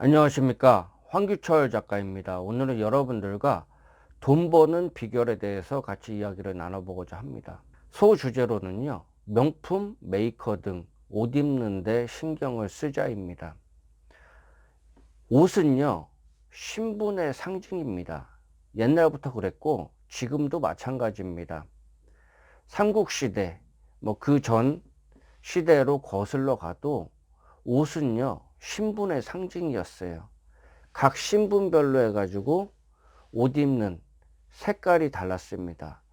안녕하십니까, 황규철 작가입니다. 오늘은 여러분들과 돈 버는 비결에 대해서 같이 이야기를 나눠보고자 합니다. 소주제로는요, 명품, 메이커 등 옷 입는 데 신경을 쓰자입니다. 옷은요, 신분의 상징입니다. 옛날부터 그랬고 지금도 마찬가지입니다. 삼국시대, 그 전 시대로 거슬러 가도 옷은요, 신분의 상징이었어요. 각 신분별로 해가지고 옷 입는 색깔이 달랐습니다.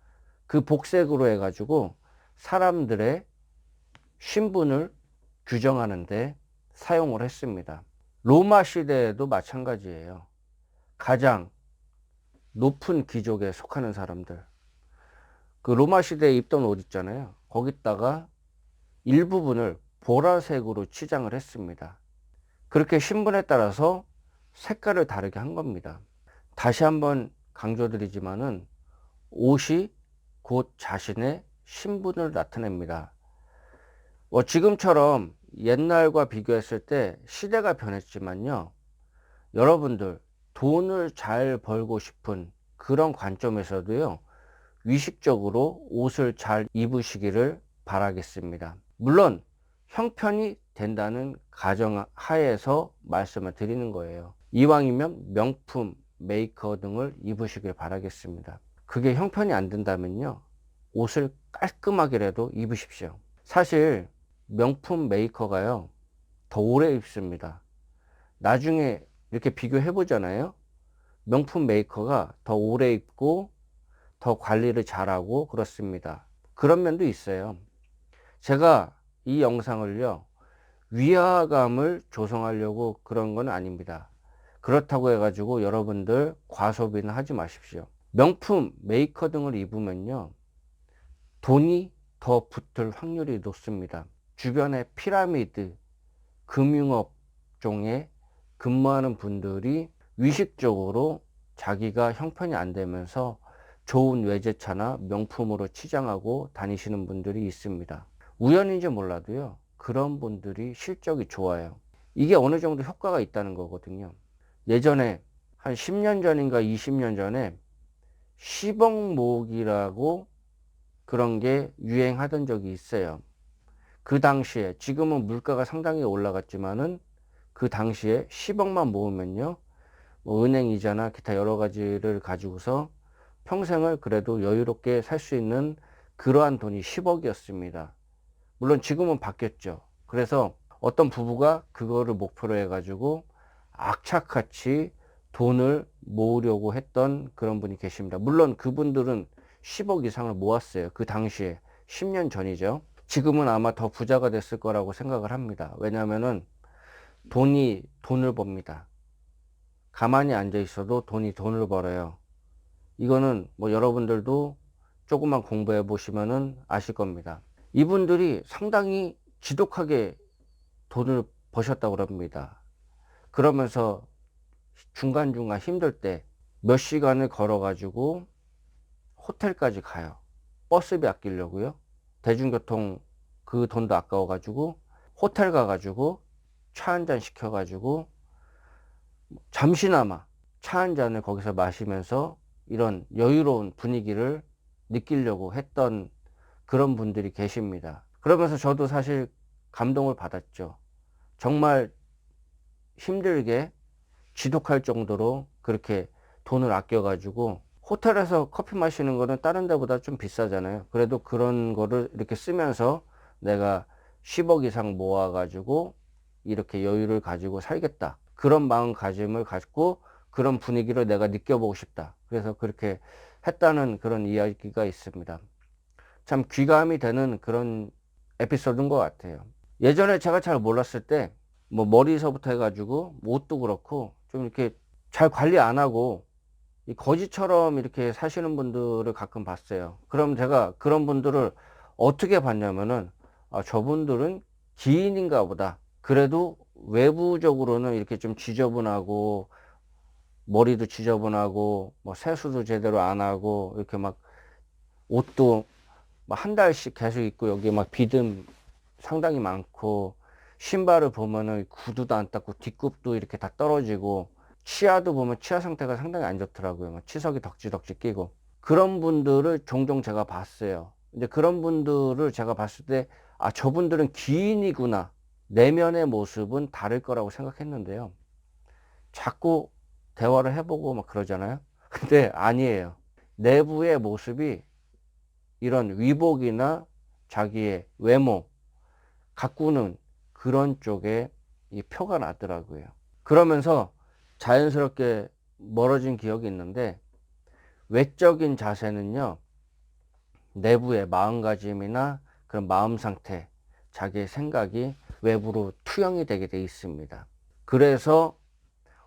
그 복색으로 해가지고 사람들의 신분을 규정하는데 사용을 했습니다. 로마 시대에도 마찬가지예요. 가장 높은 귀족에 속하는 사람들, 그 로마 시대에 입던 옷 있잖아요. 거기다가 일부분을 보라색으로 치장을 했습니다. 그렇게 신분에 따라서 색깔을 다르게 한 겁니다. 다시 한번 강조드리지만은 옷이 곧 자신의 신분을 나타냅니다. 지금처럼 옛날과 비교했을 때 시대가 변했지만요, 여러분들 돈을 잘 벌고 싶은 그런 관점에서도요, 위식적으로 옷을 잘 입으시기를 바라겠습니다. 물론 형편이 된다는 가정 하에서 말씀을 드리는 거예요. 이왕이면 명품, 메이커 등을 입으시길 바라겠습니다. 그게 형편이 안 된다면요, 옷을 깔끔하게라도 입으십시오. 사실 명품 메이커가요, 더 오래 입습니다. 나중에 이렇게 비교해 보잖아요. 명품 메이커가 더 오래 입고 더 관리를 잘하고 그렇습니다. 그런 면도 있어요. 제가 이 영상을요, 위화감을 조성하려고 그런 건 아닙니다. 그렇다고 해가지고 여러분들 과소비는 하지 마십시오. 명품, 메이커 등을 입으면요, 돈이 더 붙을 확률이 높습니다. 주변에 피라미드, 금융업종에 근무하는 분들이 위식적으로 자기가 형편이 안 되면서 좋은 외제차나 명품으로 치장하고 다니시는 분들이 있습니다. 우연인지 몰라도요, 그런 분들이 실적이 좋아요. 이게 어느 정도 효과가 있다는 거거든요. 예전에 한 10년 전인가 20년 전에 10억 모으기라고 그런 게 유행하던 적이 있어요. 그 당시에, 지금은 물가가 상당히 올라갔지만은 그 당시에 10억만 모으면요, 은행 이자나 기타 여러 가지를 가지고서 평생을 그래도 여유롭게 살 수 있는 그러한 돈이 10억이었습니다. 물론 지금은 바뀌었죠. 그래서 어떤 부부가 그거를 목표로 해가지고 악착같이 돈을 모으려고 했던 그런 분이 계십니다. 물론 그분들은 10억 이상을 모았어요. 그 당시에 10년 전이죠. 지금은 아마 더 부자가 됐을 거라고 생각을 합니다. 왜냐하면은 돈이 돈을 법니다. 가만히 앉아 있어도 돈이 돈을 벌어요. 이거는 여러분들도 조금만 공부해 보시면은 아실 겁니다. 이분들이 상당히 지독하게 돈을 버셨다고 합니다. 그러면서 중간중간 힘들 때 몇 시간을 걸어 가지고 호텔까지 가요. 버스비 아끼려고요. 대중교통 그 돈도 아까워 가지고 호텔 가 가지고 차 한 잔 시켜 가지고 잠시나마 차 한 잔을 거기서 마시면서 이런 여유로운 분위기를 느끼려고 했던 그런 분들이 계십니다. 그러면서 저도 사실 감동을 받았죠. 정말 힘들게 지독할 정도로 그렇게 돈을 아껴가지고, 호텔에서 커피 마시는 거는 다른 데보다 좀 비싸잖아요. 그래도 그런 거를 이렇게 쓰면서 내가 10억 이상 모아가지고 이렇게 여유를 가지고 살겠다, 그런 마음가짐을 갖고 그런 분위기를 내가 느껴보고 싶다, 그래서 그렇게 했다는 그런 이야기가 있습니다. 참 귀감이 되는 그런 에피소드인 것 같아요. 예전에 제가 잘 몰랐을 때 머리서부터 해가지고 옷도 그렇고 좀 이렇게 잘 관리 안 하고 이 거지처럼 이렇게 사시는 분들을 가끔 봤어요. 그럼 제가 그런 분들을 어떻게 봤냐면은, 저분들은 기인인가 보다. 그래도 외부적으로는 이렇게 좀 지저분하고 머리도 지저분하고 세수도 제대로 안 하고 이렇게 막 옷도 한 달씩 계속 입고 여기 막 비듬 상당히 많고 신발을 보면은 구두도 안 닦고 뒷굽도 이렇게 다 떨어지고, 치아도 보면 치아 상태가 상당히 안 좋더라고요. 막 치석이 덕지덕지 끼고. 그런 분들을 종종 제가 봤어요. 이제 그런 분들을 제가 봤을 때, 아, 저분들은 기인이구나. 내면의 모습은 다를 거라고 생각했는데요. 자꾸 대화를 해보고 막 그러잖아요. 근데 아니에요. 내부의 모습이 이런 위복이나 자기의 외모, 가꾸는 그런 쪽에 이 표가 나더라고요. 그러면서 자연스럽게 멀어진 기억이 있는데, 외적인 자세는요, 내부의 마음가짐이나 그런 마음 상태, 자기의 생각이 외부로 투영이 되게 돼 있습니다. 그래서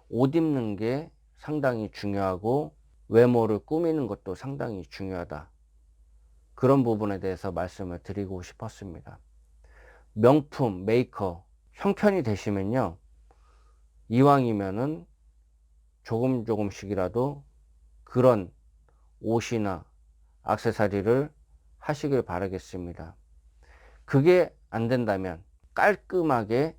옷 입는 게 상당히 중요하고 외모를 꾸미는 것도 상당히 중요하다. 그런 부분에 대해서 말씀을 드리고 싶었습니다. 명품, 메이커, 형편이 되시면요, 이왕이면은 조금씩이라도 그런 옷이나 액세서리를 하시길 바라겠습니다. 그게 안 된다면 깔끔하게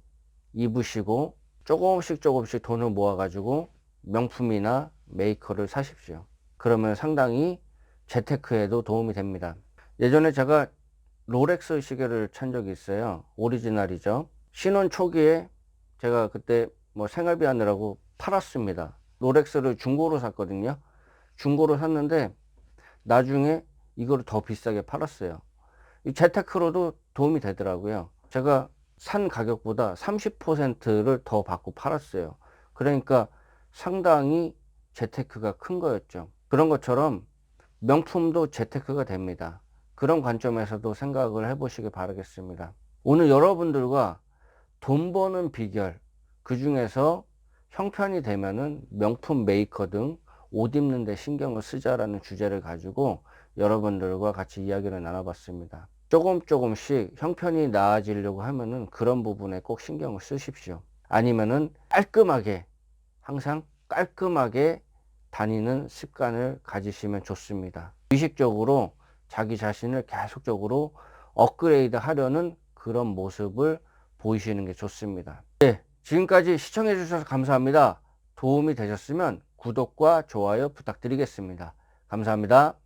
입으시고 조금씩 돈을 모아 가지고 명품이나 메이커를 사십시오. 그러면 상당히 재테크에도 도움이 됩니다. 예전에 제가 롤렉스 시계를 찬 적이 있어요. 오리지널이죠. 신혼 초기에 제가 그때 뭐 생활비 하느라고 팔았습니다. 롤렉스를 중고로 샀거든요. 중고로 샀는데 나중에 이거를 더 비싸게 팔았어요. 이 재테크로도 도움이 되더라고요. 제가 산 가격보다 30%를 더 받고 팔았어요. 그러니까 상당히 재테크가 큰 거였죠. 그런 것처럼 명품도 재테크가 됩니다. 그런 관점에서도 생각을 해보시기 바라겠습니다. 오늘 여러분들과 돈 버는 비결, 그 중에서 형편이 되면은 명품 메이커 등 옷 입는 데 신경을 쓰자라는 주제를 가지고 여러분들과 같이 이야기를 나눠봤습니다. 조금씩 형편이 나아지려고 하면은 그런 부분에 꼭 신경을 쓰십시오. 아니면은 깔끔하게, 항상 깔끔하게 다니는 습관을 가지시면 좋습니다. 의식적으로 자기 자신을 계속적으로 업그레이드 하려는 그런 모습을 보이시는 게 좋습니다. 네, 지금까지 시청해 주셔서 감사합니다. 도움이 되셨으면 구독과 좋아요 부탁드리겠습니다. 감사합니다.